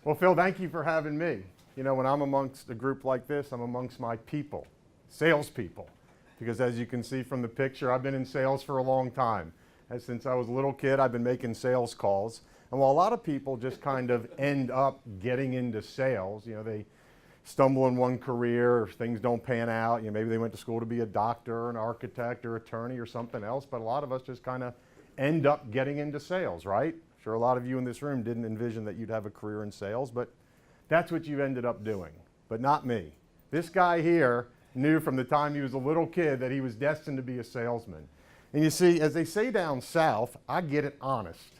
Well, Phil, thank you for having me. You know, when I'm amongst a group like this, I'm amongst my people, salespeople. Because as you can see from the picture, I've been in sales for a long time. And since I was a little kid, I've been making sales calls. And while a lot of people just kind of end up getting into sales, you know, they stumble in one career, or things don't pan out, you know, maybe they went to school to be a doctor or an architect or attorney or something else, but a lot of us just kind of end up getting into sales, right? Sure, a lot of you in this room didn't envision that you'd have a career in sales, but that's what you ended up doing, but not me. This guy here knew from the time he was a little kid that he was destined to be a salesman. And you see, as they say down south, I get it honest,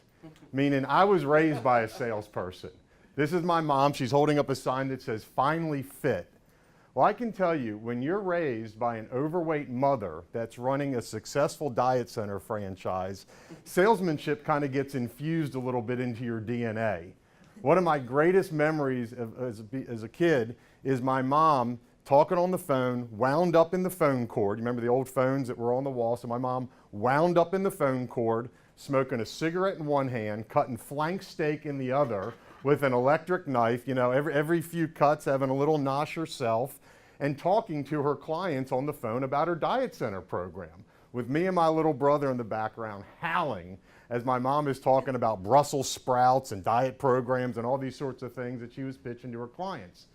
meaning I was raised by a salesperson. This is my mom. She's holding up a sign that says, "Finally Fit." Well, I can tell you, when you're raised by an overweight mother that's running a successful diet center franchise, salesmanship kind of gets infused a little bit into your DNA. One of my greatest memories as a kid is my mom talking on the phone, wound up in the phone cord. You remember the old phones that were on the wall? So my mom wound up in the phone cord, smoking a cigarette in one hand, cutting flank steak in the other with an electric knife, you know, every few cuts having a little nosh herself, and talking to her clients on the phone about her diet center program, with me and my little brother in the background howling as my mom is talking about Brussels sprouts and diet programs and all these sorts of things that she was pitching to her clients.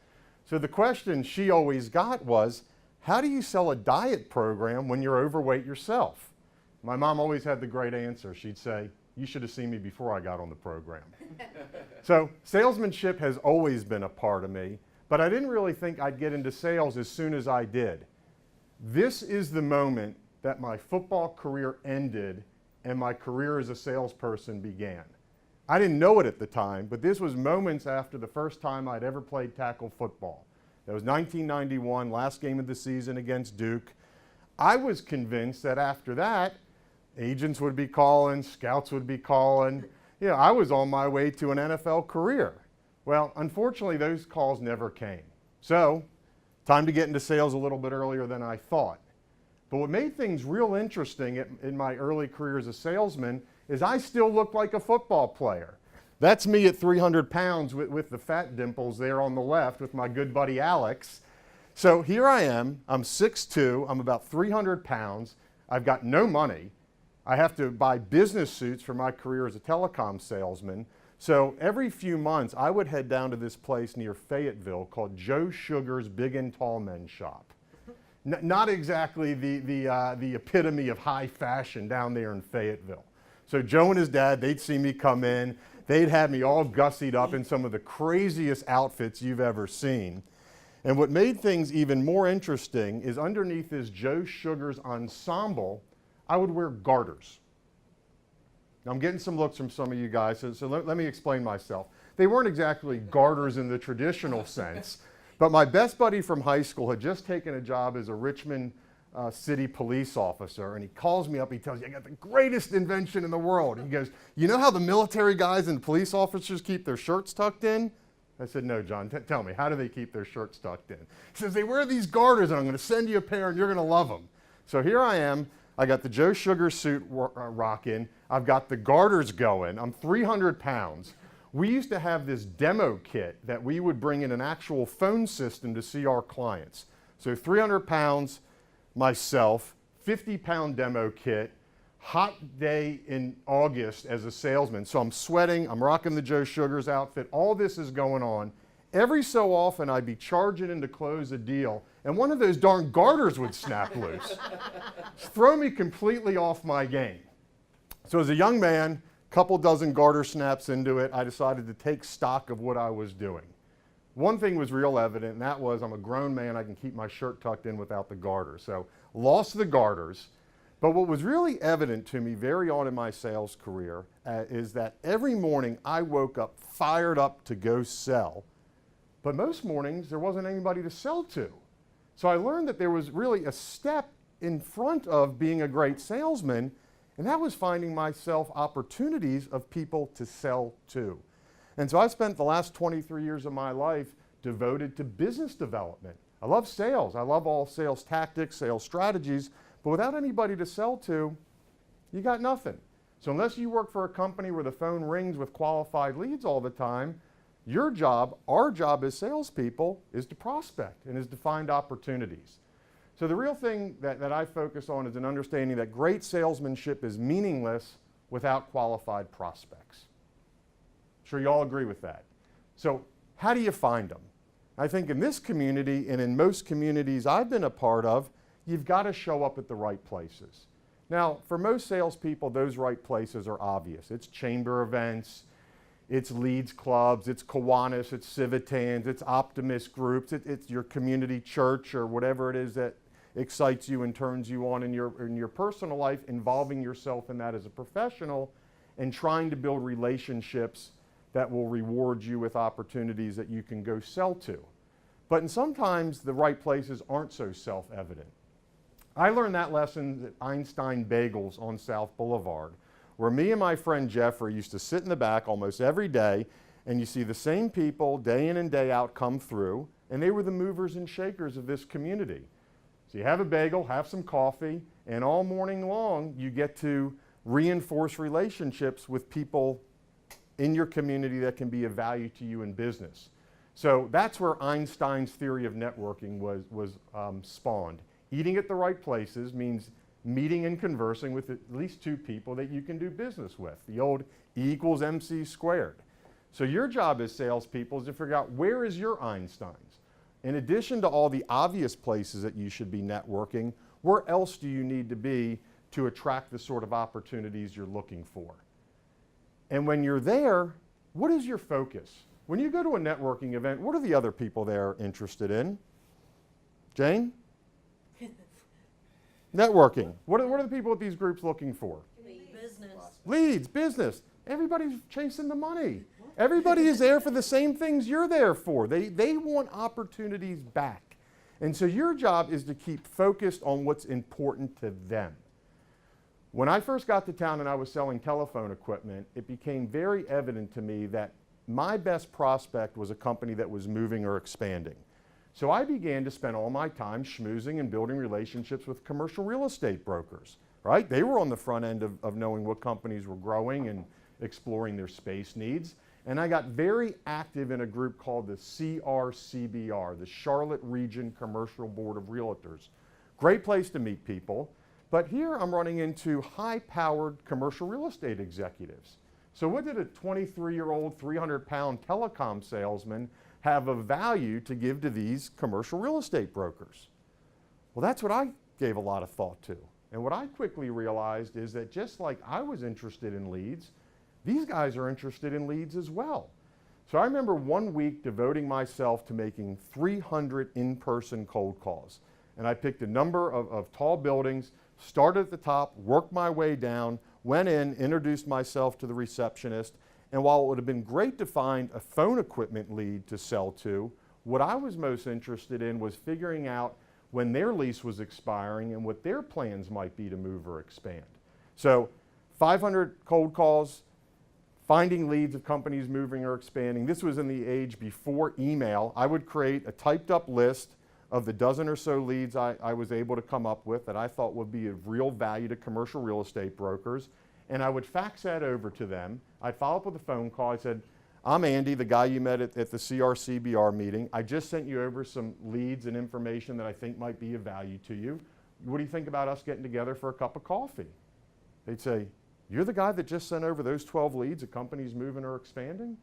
So the question she always got was, how do you sell a diet program when you're overweight yourself? My mom always had the great answer. She'd say, "You should have seen me before I got on the program." So salesmanship has always been a part of me, but I didn't really think I'd get into sales as soon as I did. This is the moment that my football career ended and my career as a salesperson began. I didn't know it at the time, but this was moments after the first time I'd ever played tackle football. That was 1991, last game of the season against Duke. I was convinced that after that, agents would be calling, scouts would be calling. You know, I was on my way to an NFL career. Well, unfortunately, those calls never came. So, time to get into sales a little bit earlier than I thought. But what made things real interesting in my early career as a salesman is I still looked like a football player. That's me at 300 pounds with the fat dimples there on the left with my good buddy Alex. So here I am, I'm 6'2", I'm about 300 pounds, I've got no money. I have to buy business suits for my career as a telecom salesman. So every few months, I would head down to this place near Fayetteville called Joe Sugar's Big and Tall Men's Shop. Not exactly the epitome of high fashion down there in Fayetteville. So Joe and his dad, they'd see me come in. They'd have me all gussied up in some of the craziest outfits you've ever seen. And what made things even more interesting is underneath this Joe Sugar's ensemble, I would wear garters. Now, I'm getting some looks from some of you guys, so let me explain myself. They weren't exactly garters in the traditional sense, but my best buddy from high school had just taken a job as a Richmond city police officer, and he calls me up, he tells me, "I got the greatest invention in the world." He goes, "You know how the military guys and police officers keep their shirts tucked in?" I said, "No, John, tell me, how do they keep their shirts tucked in?" He says, "They wear these garters, and I'm going to send you a pair, and you're going to love them." So here I am. I got the Joe Sugar suit rocking. I've got the garters going. I'm 300 pounds. We used to have this demo kit that we would bring in an actual phone system to see our clients. So 300 pounds myself, 50-pound demo kit, hot day in August as a salesman. So I'm sweating, I'm rocking the Joe Sugar's outfit. All this is going on. Every so often I'd be charging in to close a deal, and one of those darn garters would snap loose. Throw me completely off my game. So as a young man, couple dozen garter snaps into it, I decided to take stock of what I was doing. One thing was real evident, and that was I'm a grown man, I can keep my shirt tucked in without the garters. So lost the garters. But what was really evident to me very on in my sales career is that every morning I woke up fired up to go sell. But most mornings there wasn't anybody to sell to. So I learned that there was really a step in front of being a great salesman, and that was finding myself opportunities of people to sell to. And so I spent the last 23 years of my life devoted to business development. I love sales. I love all sales tactics, sales strategies, but without anybody to sell to, you got nothing. So unless you work for a company where the phone rings with qualified leads all the time, Your job, our job as salespeople, is to prospect and is to find opportunities. So the real thing that I focus on is an understanding that great salesmanship is meaningless without qualified prospects. I'm sure you all agree with that. So how do you find them? I think in this community and in most communities I've been a part of, you've got to show up at the right places. Now, for most salespeople, those right places are obvious. It's chamber events, it's leads clubs, it's Kiwanis, it's Civitans, it's optimist groups, it's your community church or whatever it is that excites you and turns you on in your personal life, involving yourself in that as a professional and trying to build relationships that will reward you with opportunities that you can go sell to. But sometimes the right places aren't so self-evident. I learned that lesson at Einstein Bagels on South Boulevard, where me and my friend Jeffrey used to sit in the back almost every day, and you see the same people day in and day out come through, and they were the movers and shakers of this community. So you have a bagel, have some coffee, and all morning long you get to reinforce relationships with people in your community that can be of value to you in business. So that's where Einstein's theory of networking was spawned. Eating at the right places means meeting and conversing with at least two people that you can do business with. The old E equals MC squared. So your job as salespeople is to figure out, where is your Einsteins? In addition to all the obvious places that you should be networking, where else do you need to be to attract the sort of opportunities you're looking for? And when you're there, what is your focus? When you go to a networking event, what are the other people there interested in? Jane? Networking. What are the people at these groups looking for? Business. Leads, business. Everybody's chasing the money. Everybody is there for the same things you're there for. They want opportunities back. And so your job is to keep focused on what's important to them. When I first got to town and I was selling telephone equipment, it became very evident to me that my best prospect was a company that was moving or expanding. So I began to spend all my time schmoozing and building relationships with commercial real estate brokers, right? They were on the front end of knowing what companies were growing and exploring their space needs. And I got very active in a group called the CRCBR, the Charlotte Region Commercial Board of Realtors. Great place to meet people. But here I'm running into high-powered commercial real estate executives. So what did a 23-year-old, 300-pound telecom salesman have of value to give to these commercial real estate brokers? Well, that's what I gave a lot of thought to. And what I quickly realized is that just like I was interested in leads, these guys are interested in leads as well. So I remember one week devoting myself to making 300 in-person cold calls. And I picked a number of tall buildings, started at the top, worked my way down, went in, introduced myself to the receptionist, and while it would have been great to find a phone equipment lead to sell to, what I was most interested in was figuring out when their lease was expiring and what their plans might be to move or expand. So 500 cold calls, finding leads of companies moving or expanding. This was in the age before email. I would create a typed up list of the dozen or so leads I was able to come up with that I thought would be of real value to commercial real estate brokers. And I would fax that over to them. I'd follow up with a phone call. I said, I'm Andy, the guy you met at the CRCBR meeting. I just sent you over some leads and information that I think might be of value to you. What do you think about us getting together for a cup of coffee? They'd say, you're the guy that just sent over those 12 leads of companies moving or expanding?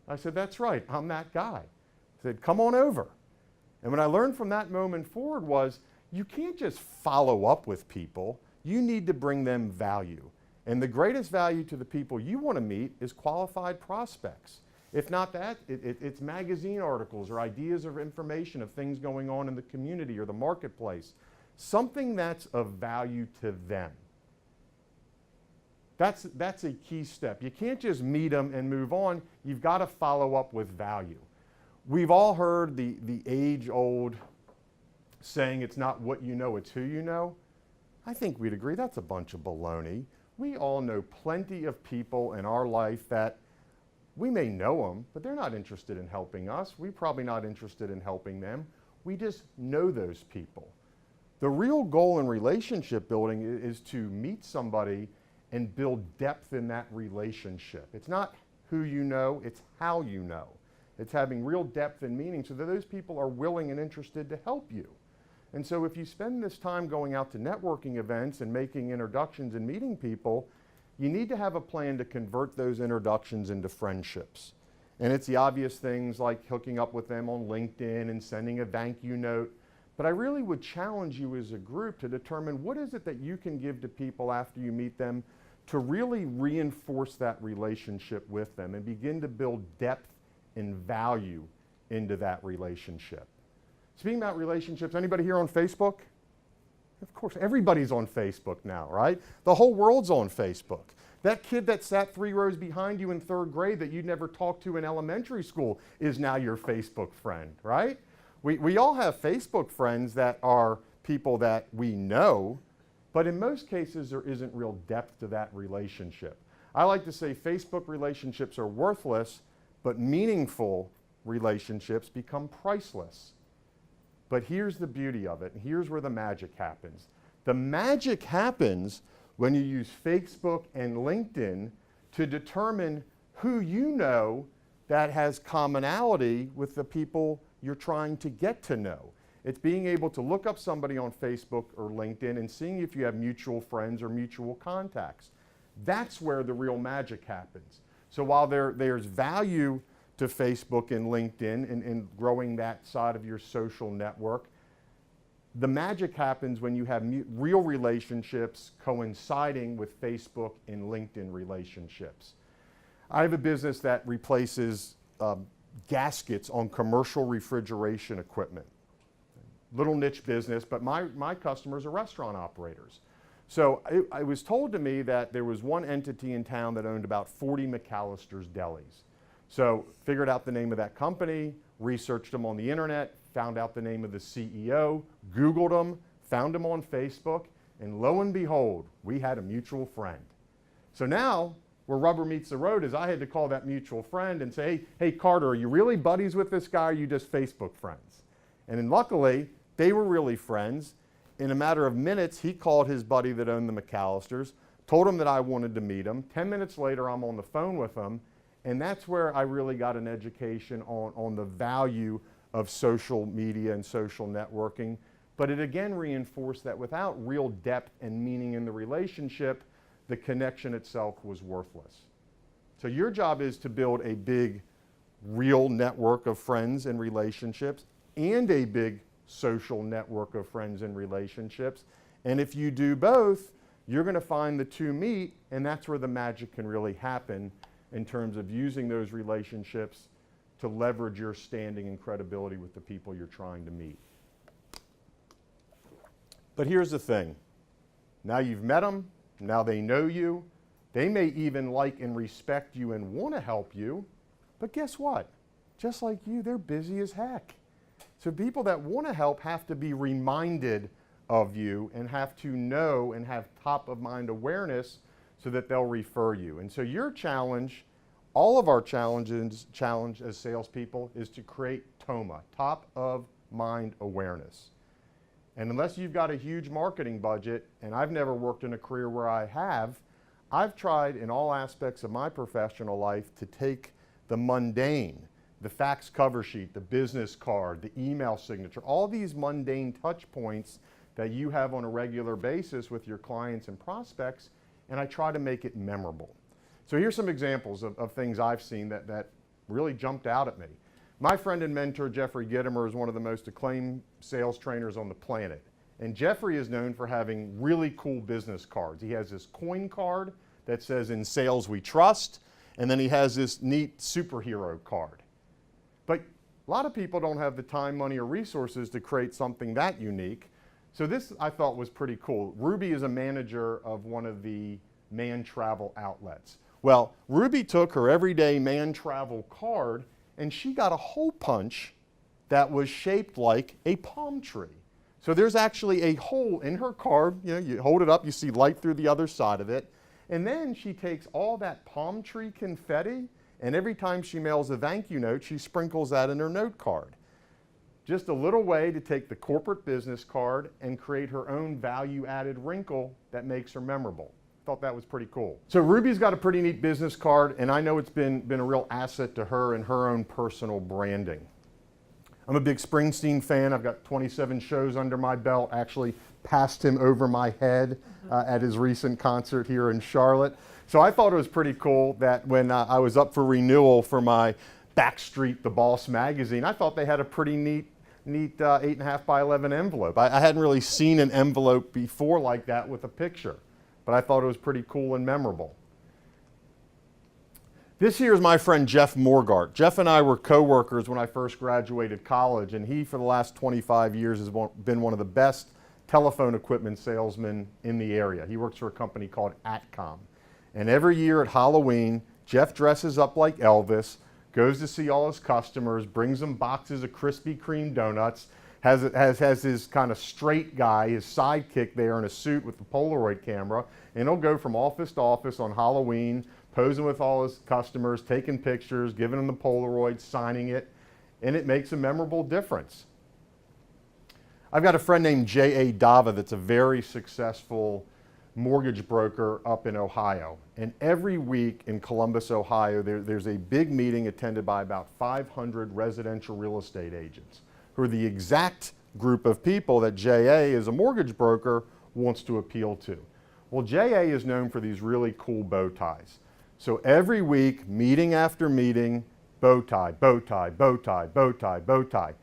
I said, that's right, I'm that guy. I said, come on over. And what I learned from that moment forward was, you can't just follow up with people, you need to bring them value. And the greatest value to the people you want to meet is qualified prospects. If not that, it's magazine articles or ideas or information of things going on in the community or the marketplace. Something that's of value to them. That's a key step. You can't just meet them and move on. You've got to follow up with value. We've all heard the age-old saying, it's not what you know, it's who you know. I think we'd agree that's a bunch of baloney. We all know plenty of people in our life that we may know them, but they're not interested in helping us. We're probably not interested in helping them. We just know those people. The real goal in relationship building is to meet somebody and build depth in that relationship. It's not who you know, it's how you know. It's having real depth and meaning so that those people are willing and interested to help you. And so if you spend this time going out to networking events and making introductions and meeting people, you need to have a plan to convert those introductions into friendships. And it's the obvious things like hooking up with them on LinkedIn and sending a thank you note. But I really would challenge you as a group to determine what is it that you can give to people after you meet them to really reinforce that relationship with them and begin to build depth and value into that relationship. Speaking about relationships, anybody here on Facebook? Of course, everybody's on Facebook now, right? The whole world's on Facebook. That kid that sat 3 rows behind you in 3rd grade that you'd never talked to in elementary school is now your Facebook friend, right? We all have Facebook friends that are people that we know, but in most cases there isn't real depth to that relationship. I like to say Facebook relationships are worthless, but meaningful relationships become priceless. But here's the beauty of it, and here's where the magic happens. The magic happens when you use Facebook and LinkedIn to determine who you know that has commonality with the people you're trying to get to know. It's being able to look up somebody on Facebook or LinkedIn and seeing if you have mutual friends or mutual contacts. That's where the real magic happens. So while there's value to Facebook and LinkedIn and growing that side of your social network, the magic happens when you have real relationships coinciding with Facebook and LinkedIn relationships. I have a business that replaces gaskets on commercial refrigeration equipment. Little niche business, but my customers are restaurant operators. So it was told to me that there was one entity in town that owned about 40 McAllister's delis. So figured out the name of that company, researched them on the internet, found out the name of the CEO, Googled them, found them on Facebook, and lo and behold, we had a mutual friend. So now, where rubber meets the road is I had to call that mutual friend and say, hey Carter, are you really buddies with this guy or are you just Facebook friends? And then luckily, they were really friends. In a matter of minutes, he called his buddy that owned the McAllisters, told him that I wanted to meet him. 10 minutes later, I'm on the phone with him. And that's where I really got an education on the value of social media and social networking. But it again reinforced that without real depth and meaning in the relationship, the connection itself was worthless. So your job is to build a big, real network of friends and relationships and a big social network of friends and relationships. And if you do both, you're going to find the two meet, and that's where the magic can really happen in terms of using those relationships to leverage your standing and credibility with the people you're trying to meet. But here's the thing. Now you've met them, now they know you, they may even like and respect you and want to help you, but guess what? Just like you, they're busy as heck. So people that want to help have to be reminded of you and have to know and have top of mind awareness so that they'll refer you. And so your challenge, all of our challenge as salespeople is to create TOMA, top of mind awareness. And unless you've got a huge marketing budget, and I've never worked in a career where I have, I've tried in all aspects of my professional life to take the mundane, the fax cover sheet, the business card, the email signature, all these mundane touch points that you have on a regular basis with your clients and prospects, and I try to make it memorable. So here's some examples of things I've seen that really jumped out at me. My friend and mentor, Jeffrey Gittimer, is one of the most acclaimed sales trainers on the planet. And Jeffrey is known for having really cool business cards. He has this coin card that says, "In sales we trust," and then he has this neat superhero card. But a lot of people don't have the time, money, or resources to create something that unique. So this I thought was pretty cool. Ruby is a manager of one of the man travel outlets. Well, Ruby took her everyday man travel card and she got a hole punch that was shaped like a palm tree. So there's actually a hole in her card. You know, you hold it up, you see light through the other side of it. And then she takes all that palm tree confetti, and every time she mails a thank you note, she sprinkles that in her note card. Just a little way to take the corporate business card and create her own value-added wrinkle that makes her memorable. thought that was pretty cool. So Ruby's got a pretty neat business card, and I know it's been a real asset to her and her own personal branding. I'm a big Springsteen fan. I've got 27 shows under my belt. Actually passed him over my head at his recent concert here in Charlotte. So I thought it was pretty cool that when I was up for renewal for my Backstreet the Boss magazine, I thought they had a pretty neat 8.5 by 11 envelope. I hadn't really seen an envelope before like that with a picture, but I thought it was pretty cool and memorable. This here is my friend Jeff Morgart. Jeff and I were co-workers when I first graduated college, and he, for the last 25 years, has been one of the best telephone equipment salesmen in the area. He works for a company called Atcom. And every year at Halloween, Jeff dresses up like Elvis, goes to see all his customers, brings them boxes of Krispy Kreme donuts, has his kind of straight guy, his sidekick there in a suit with the Polaroid camera, and he'll go from office to office on Halloween, posing with all his customers, taking pictures, giving them the Polaroid, signing it, and it makes a memorable difference. I've got a friend named J.A. Dava that's a very successful mortgage broker up in Ohio. And every week in Columbus, Ohio, there's a big meeting attended by about 500 residential real estate agents, who are the exact group of people that J.A. as a mortgage broker wants to appeal to. Well, J.A. is known for these really cool bow ties. So every week, meeting after meeting, bow tie, bow tie, bow tie, bow tie, bow tie.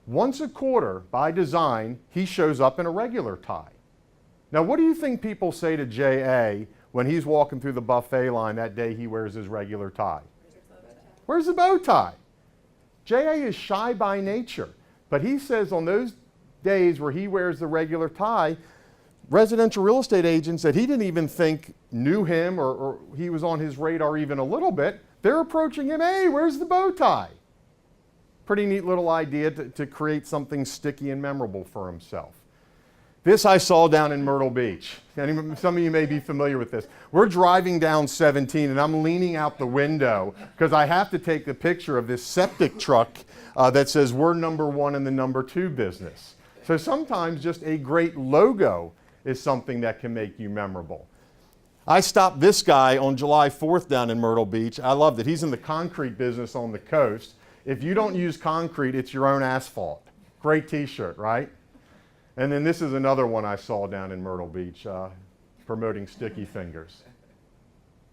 Once a quarter, by design, he shows up in a regular tie. Now, what do you think people say to J.A. when he's walking through the buffet line that day he wears his regular tie? Where's the bow tie? J.A. is shy by nature, but he says on those days where he wears the regular tie, residential real estate agents that he didn't even think knew him or he was on his radar even a little bit, they're approaching him, hey, where's the bow tie? Pretty neat little idea to create something sticky and memorable for himself. This I saw down in Myrtle Beach. Some of you may be familiar with this. We're driving down 17 and I'm leaning out the window because I have to take the picture of this septic truck that says we're #1 in the #2 business. So sometimes just a great logo is something that can make you memorable. I stopped this guy on July 4th down in Myrtle Beach. I loved it. He's in the concrete business on the coast. If you don't use concrete, it's your own asphalt. Great t-shirt, right? And then this is another one I saw down in Myrtle Beach, promoting Sticky Fingers.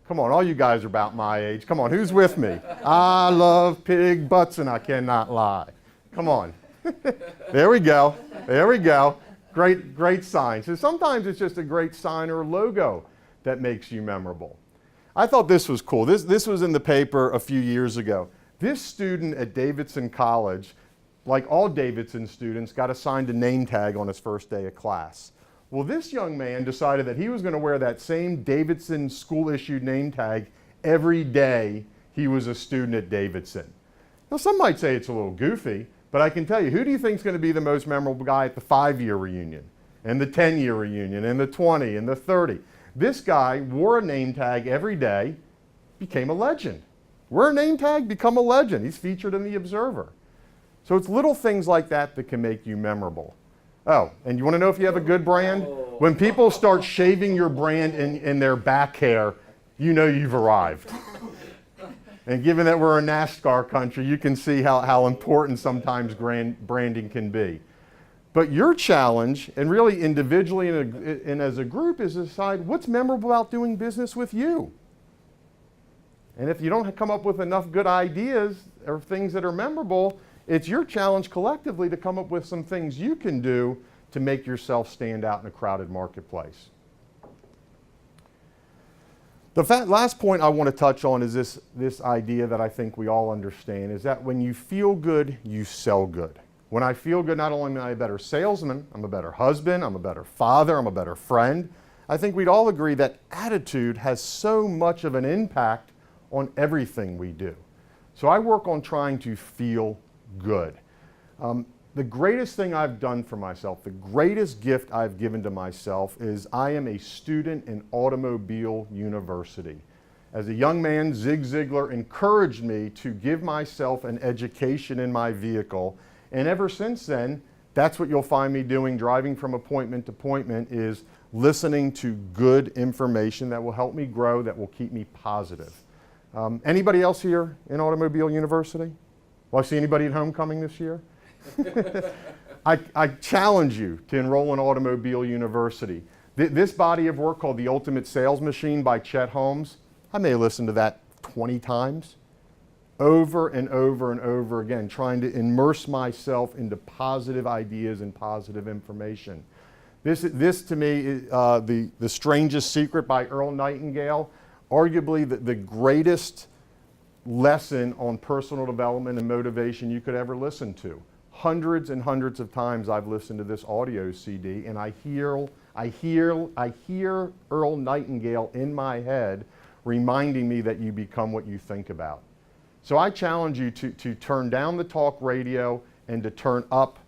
Come on, all you guys are about my age. Come on, who's with me? I love pig butts and I cannot lie. Come on. There we go. There we go. Great sign. So sometimes it's just a great sign or logo that makes you memorable. I thought this was cool. This was in the paper a few years ago. This student at Davidson College, like all Davidson students, got assigned a name tag on his first day of class. Well, this young man decided that he was going to wear that same Davidson school-issued name tag every day he was a student at Davidson. Now, some might say it's a little goofy, but I can tell you, who do you think is going to be the most memorable guy at the 5-year reunion, and the 10-year reunion, and the 20, and the 30? This guy wore a name tag every day, became a legend. Wear a name tag, become a legend. He's featured in the Observer. So it's little things like that that can make you memorable. Oh, and you want to know if you have a good brand? When people start shaving your brand in their back hair, you know you've arrived. And given that we're a NASCAR country, you can see how important sometimes branding can be. But your challenge, and really individually and as a group, is to decide what's memorable about doing business with you. And if you don't come up with enough good ideas or things that are memorable, it's your challenge collectively to come up with some things you can do to make yourself stand out in a crowded marketplace. The last point I want to touch on is this idea that I think we all understand, is that when you feel good, you sell good. When I feel good, not only am I a better salesman, I'm a better husband, I'm a better father, I'm a better friend. I think we'd all agree that attitude has so much of an impact on everything we do. So I work on trying to feel good. The greatest thing I've done for myself, the greatest gift I've given to myself, is I am a student in Automobile University. As a young man, Zig Ziglar encouraged me to give myself an education in my vehicle, and ever since then, that's what you'll find me doing, driving from appointment to appointment, is listening to good information that will help me grow, that will keep me positive. Anybody else here in Automobile University? Will I see anybody at homecoming this year? I challenge you to enroll in Automobile University. This body of work called The Ultimate Sales Machine by Chet Holmes, I may have listened to that 20 times, over and over and over again, trying to immerse myself into positive ideas and positive information. This to me, is, The Strangest Secret by Earl Nightingale, arguably the greatest lesson on personal development and motivation you could ever listen to. Hundreds and hundreds of times I've listened to this audio CD, and I hear Earl Nightingale in my head reminding me that you become what you think about. So I challenge you to turn down the talk radio and to turn up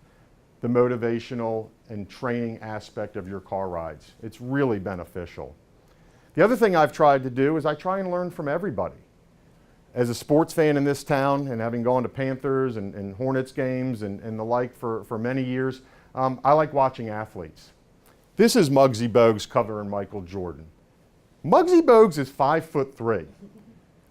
the motivational and training aspect of your car rides. It's really beneficial. The other thing I've tried to do is I try and learn from everybody. As a sports fan in this town, and having gone to Panthers and Hornets games and the like for many years, I like watching athletes. This is Muggsy Bogues covering Michael Jordan. Muggsy Bogues is 5'3".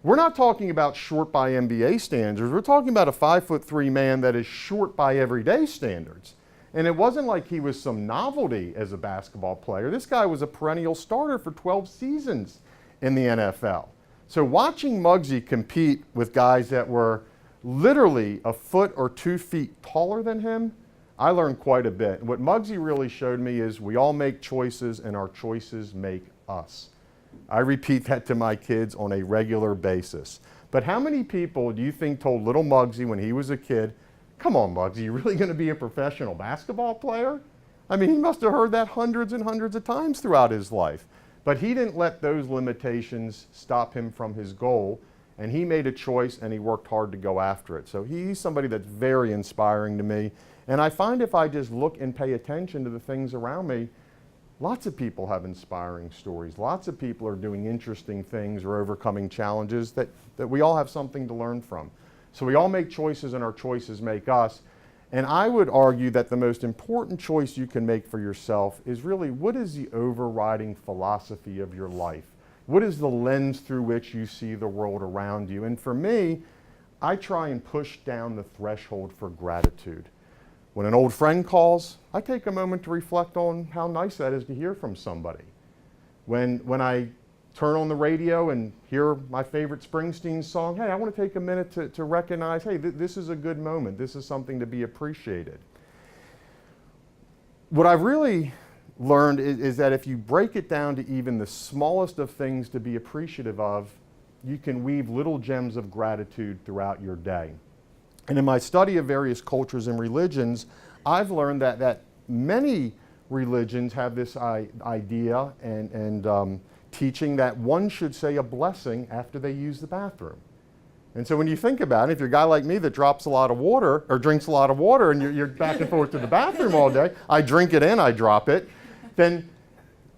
We're not talking about short by NBA standards. We're talking about a 5'3" man that is short by everyday standards. And it wasn't like he was some novelty as a basketball player. This guy was a perennial starter for 12 seasons in the NFL. So watching Muggsy compete with guys that were literally a foot or 2 feet taller than him, I learned quite a bit. And what Muggsy really showed me is we all make choices, and our choices make us. I repeat that to my kids on a regular basis. But how many people do you think told little Muggsy when he was a kid, "Come on, Muggsy, you really going to be a professional basketball player?" I mean, he must have heard that hundreds and hundreds of times throughout his life. But he didn't let those limitations stop him from his goal, and he made a choice and he worked hard to go after it. So he's somebody that's very inspiring to me. And I find if I just look and pay attention to the things around me, lots of people have inspiring stories. Lots of people are doing interesting things or overcoming challenges that we all have something to learn from. So we all make choices, and our choices make us. And I would argue that the most important choice you can make for yourself is really, what is the overriding philosophy of your life? What is the lens through which you see the world around you? And for me, I try and push down the threshold for gratitude. When an old friend calls, I take a moment to reflect on how nice that is to hear from somebody. When I turn on the radio and hear my favorite Springsteen song, hey, I want to take a minute to recognize, hey, this is a good moment. This is something to be appreciated. What I've really learned is that if you break it down to even the smallest of things to be appreciative of, you can weave little gems of gratitude throughout your day. And in my study of various cultures and religions, I've learned that many religions have this idea and teaching that one should say a blessing after they use the bathroom. And so when you think about it, if you're a guy like me that drops a lot of water or drinks a lot of water and you're back and forth to the bathroom all day, I drink it and I drop it, then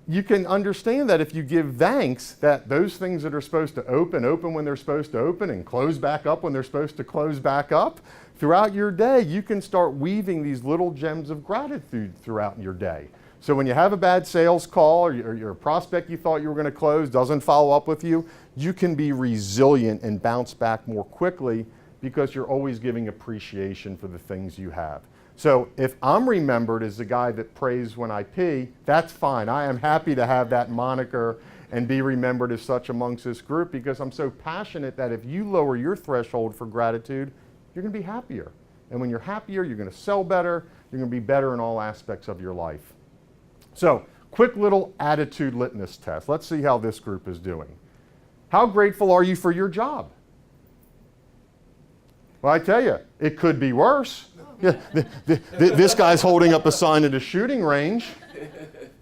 you can understand that if you give thanks, that those things that are supposed to open when they're supposed to open and close back up when they're supposed to close back up, throughout your day, you can start weaving these little gems of gratitude throughout your day. So when you have a bad sales call or your prospect you thought you were going to close doesn't follow up with you, you can be resilient and bounce back more quickly because you're always giving appreciation for the things you have. So if I'm remembered as the guy that prays when I pee, that's fine. I am happy to have that moniker and be remembered as such amongst this group because I'm so passionate that if you lower your threshold for gratitude, you're going to be happier. And when you're happier, you're going to sell better, you're going to be better in all aspects of your life. So, quick little attitude litmus test. Let's see how this group is doing. How grateful are you for your job? Well, I tell you, it could be worse. Yeah, this guy's holding up a sign at a shooting range.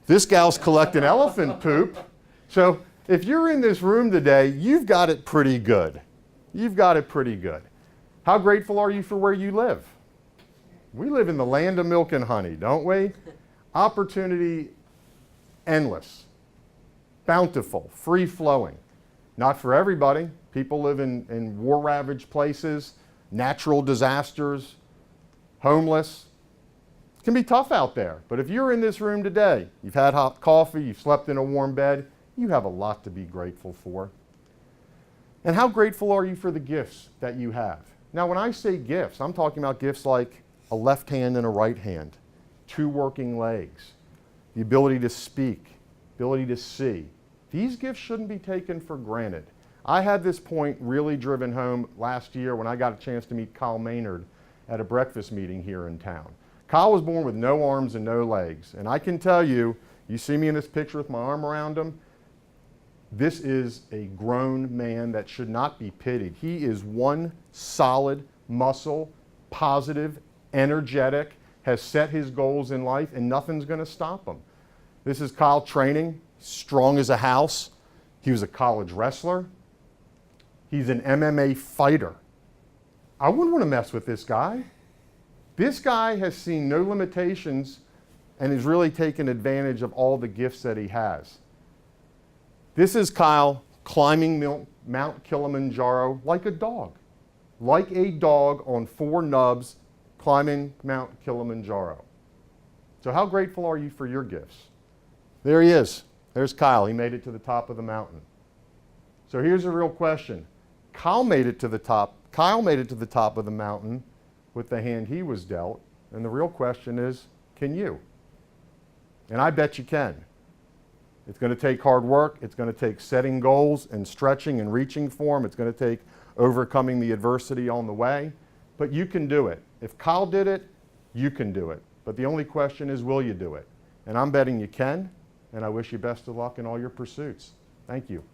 This gal's collecting elephant poop. So, if you're in this room today, you've got it pretty good. You've got it pretty good. How grateful are you for where you live? We live in the land of milk and honey, don't we? Opportunity endless, bountiful, free-flowing. Not for everybody. People live in war-ravaged places, natural disasters, homeless. It can be tough out there, but if you're in this room today, you've had hot coffee, you've slept in a warm bed, you have a lot to be grateful for. And how grateful are you for the gifts that you have? Now, when I say gifts, I'm talking about gifts like a left hand and a right hand, 2 working legs, the ability to speak, ability to see. These gifts shouldn't be taken for granted. I had this point really driven home last year when I got a chance to meet Kyle Maynard at a breakfast meeting here in town. Kyle was born with no arms and no legs. And I can tell you, you see me in this picture with my arm around him, this is a grown man that should not be pitied. He is one solid muscle, positive, energetic, has set his goals in life, and nothing's going to stop him. This is Kyle training, strong as a house. He was a college wrestler. He's an MMA fighter. I wouldn't want to mess with this guy. This guy has seen no limitations and has really taken advantage of all the gifts that he has. This is Kyle climbing Mount Kilimanjaro like a dog on 4 nubs climbing Mount Kilimanjaro. So how grateful are you for your gifts? There he is. There's Kyle. He made it to the top of the mountain. So here's a real question. Kyle made it to the top of the mountain with the hand he was dealt. And the real question is, can you? And I bet you can. It's going to take hard work. It's going to take setting goals and stretching and reaching for them. It's going to take overcoming the adversity on the way. But you can do it. If Kyle did it, you can do it. But the only question is, will you do it? And I'm betting you can. And I wish you best of luck in all your pursuits. Thank you.